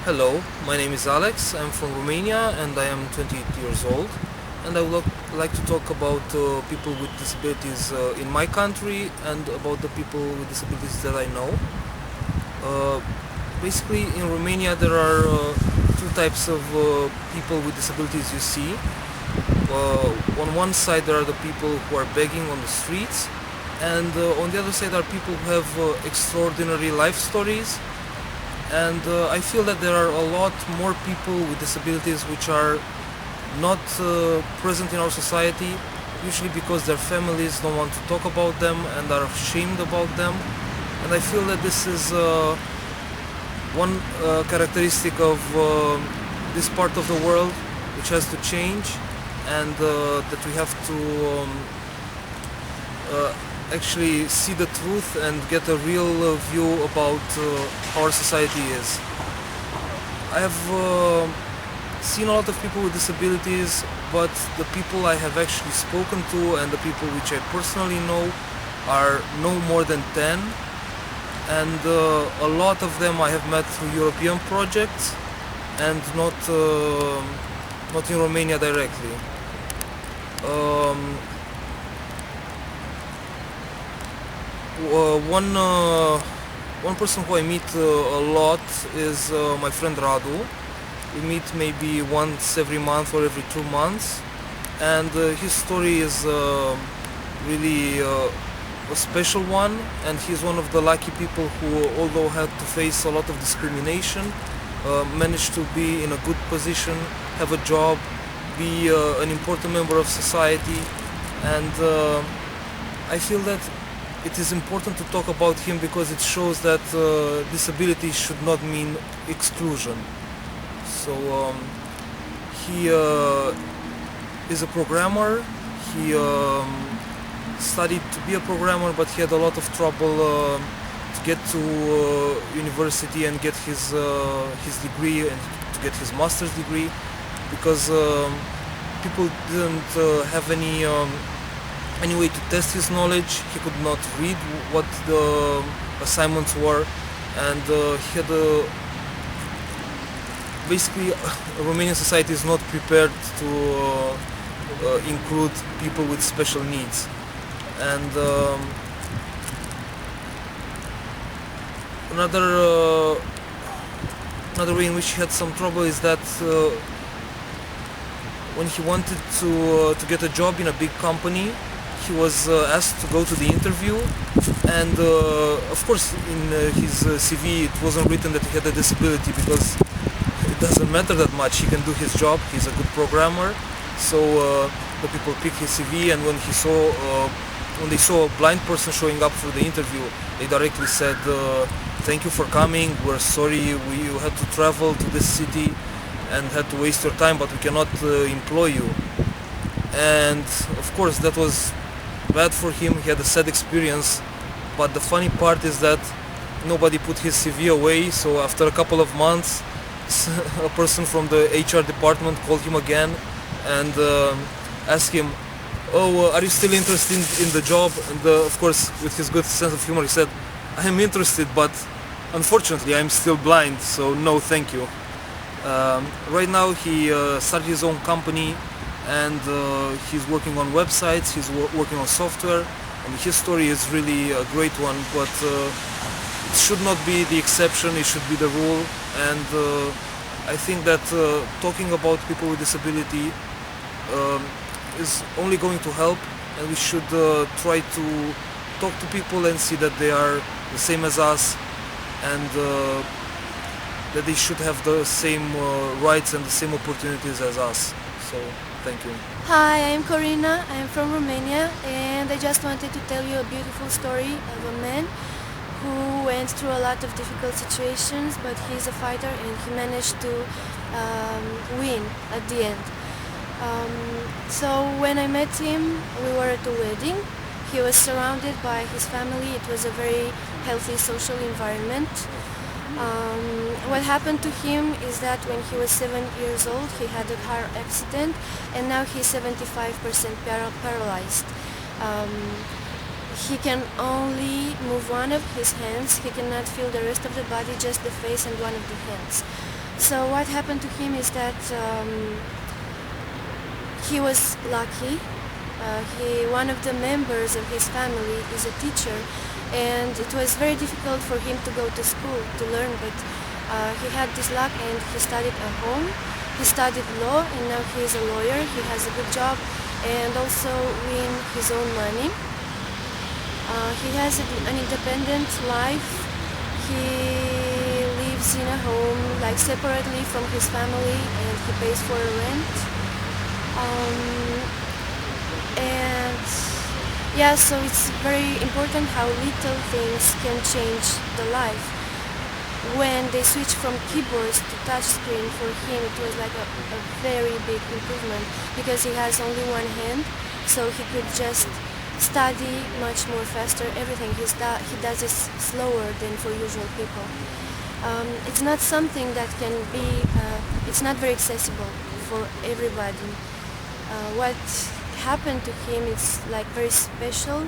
Hello, my name is Alex. I'm from Romania and I am 28 years old. And I would like to talk about people with disabilities in my country and about the people with disabilities that I know. Uh, Basically, in Romania there are two types of people with disabilities you see. On one side there are the people who are begging on the streets, and on the other side are people who have extraordinary life stories. And I feel that there are a lot more people with disabilities which are not present in our society, usually because their families don't want to talk about them and are ashamed about them. And I feel that this is one characteristic of this part of the world which has to change, and that we have to actually see the truth and get a real view about how our society is. I have seen a lot of people with disabilities, but the people I have actually spoken to and the people which I personally know are no more than 10, and a lot of them I have met through European projects and not in Romania directly. Um, one person who I meet a lot is my friend Radu. We meet maybe once every month or every 2 months, and his story is really a special one, and he's one of the lucky people who, although had to face a lot of discrimination, managed to be in a good position, have a job, be an important member of society, and I feel that it is important to talk about him because it shows that disability should not mean exclusion. So he is a programmer. He studied to be a programmer, but he had a lot of trouble to get to university and get his degree and to get his master's degree, because people didn't have any way to test his knowledge. He could not read what the assignments were, and he had basically Romanian society is not prepared to include people with special needs. And another way in which he had some trouble is that when he wanted to get a job in a big company, he was asked to go to the interview, and of course in his CV it wasn't written that he had a disability, because it doesn't matter that much. He can do his job. He's a good programmer. So the people picked his CV, and when they saw a blind person showing up for the interview, they directly said, "Thank you for coming. We're sorry you had to travel to this city and had to waste your time, but we cannot employ you." And of course that was bad for him. He had a sad experience, but the funny part is that nobody put his CV away. So after a couple of months, a person from the HR department called him again and asked him, "Oh, are you still interested in the job?" And of course, with his good sense of humor, he said, "I am interested, but unfortunately I'm still blind, so no thank you." Right now he started his own company, and he's working on websites, he's working on software, and his story is really a great one, but it should not be the exception, it should be the rule. And I think that talking about people with disability is only going to help, and we should try to talk to people and see that they are the same as us, and that they should have the same rights and the same opportunities as us. So, thank you. Hi, I'm Corina. I'm from Romania, and I just wanted to tell you a beautiful story of a man who went through a lot of difficult situations, but he's a fighter and he managed to win at the end. So when I met him, we were at a wedding. He was surrounded by his family. It was a very healthy social environment. What happened to him is that when he was 7 years old, he had a car accident, and now he's 75% paralyzed. He can only move one of his hands. He cannot feel the rest of the body, just the face and one of the hands. So what happened to him is that he was lucky. One of the members of his family is a teacher, and it was very difficult for him to go to school to learn, but he had this luck and he studied at home. He studied law and now he is a lawyer. He has a good job and also win his own money. He has an independent life. He lives in a home like separately from his family and he pays for rent. And yeah, so it's very important how little things can change the life. When they switched from keyboards to touchscreen, for him it was like a very big improvement because he has only one hand, so he could just study much more faster. Everything he does is slower than for usual people. It's not something that can be, it's not very accessible for everybody. What happened to him is like very special.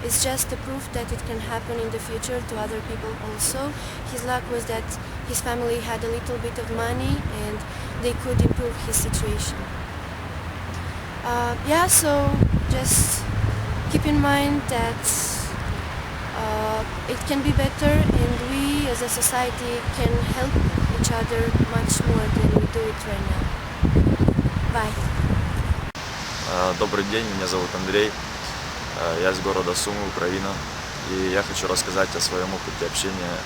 It's just a proof that it can happen in the future to other people also. His luck was that his family had a little bit of money and they could improve his situation. Yeah, so just keep in mind that it can be better and we as a society can help each other much more than we do it right now. Bye. Добрый день, меня зовут Андрей, я из города Сумы, Украина, и я хочу рассказать о своем опыте общения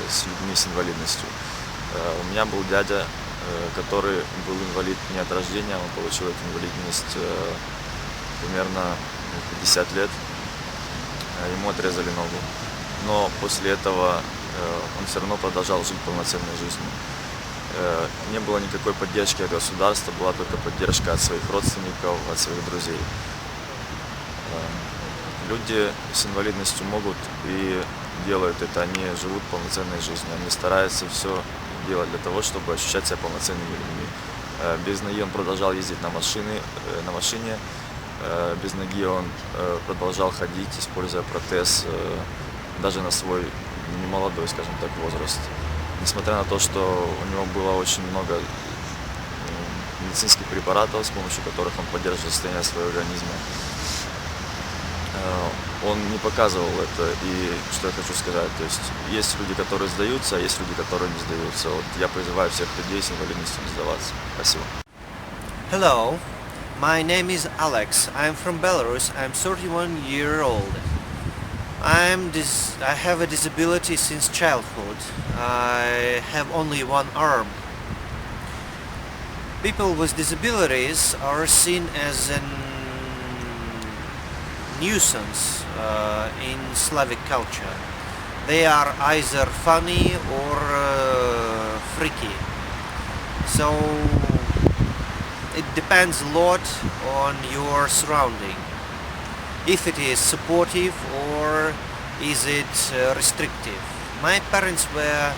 с людьми с инвалидностью. У меня был дядя, который был инвалид не от рождения, он получил эту инвалидность примерно 50 лет, ему отрезали ногу, но после этого он все равно продолжал жить полноценной жизнью. Не было никакой поддержки от государства, была только поддержка от своих родственников, от своих друзей. Люди с инвалидностью могут и делают это, они живут полноценной жизнью, они стараются все делать для того, чтобы ощущать себя полноценными людьми. Без ноги он продолжал ездить на машине, без ноги он продолжал ходить, используя протез, даже на свой немолодой, скажем так, возраст. Несмотря на то, что у него было очень много медицинских препаратов, с помощью которых он поддерживал состояние своего организма, он не показывал это. И что я хочу сказать, то есть люди, которые сдаются, а есть люди, которые не сдаются. Вот я призываю всех людей с инвалидностью не сдаваться. Спасибо. Hello, my name is Alex. I'm from Belarus. I'm 31 years old. I have a disability since childhood. I have only one arm. People with disabilities are seen as a nuisance in Slavic culture. They are either funny or freaky. So it depends a lot on your surrounding. If it is supportive or is it restrictive. My parents were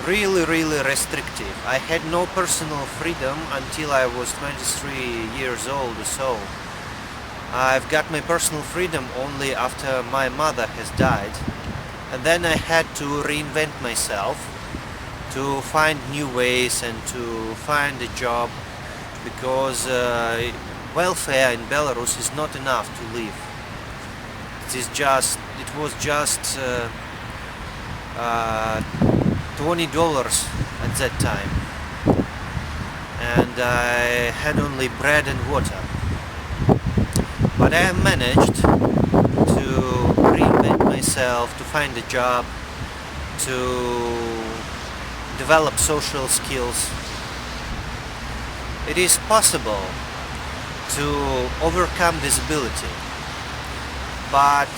really restrictive. I had no personal freedom until I was 23 years old or so. I've got my personal freedom only after my mother has died, and then I had to reinvent myself to find new ways and to find a job, because welfare in Belarus is not enough to live. It was just $20 at that time, and I had only bread and water. But I have managed to reinvent myself, to find a job, to develop social skills. It is possible to overcome disability. But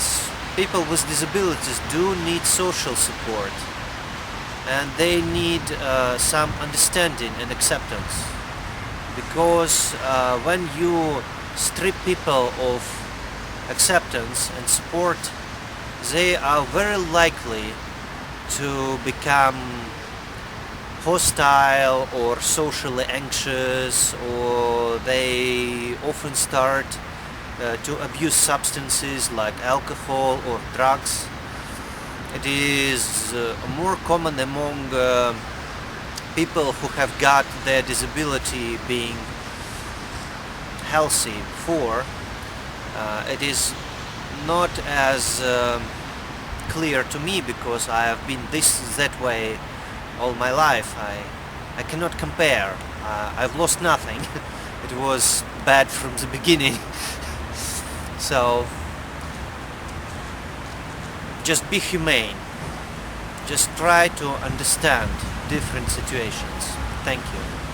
people with disabilities do need social support, and they need some understanding and acceptance, because when you strip people of acceptance and support, they are very likely to become hostile or socially anxious, or they often start to abuse substances like alcohol or drugs. It is more common among people who have got their disability being healthy before, it is not as clear to me because I have been that way all my life. I cannot compare. I've lost nothing. It was bad from the beginning. So just be humane. Just try to understand different situations. Thank you.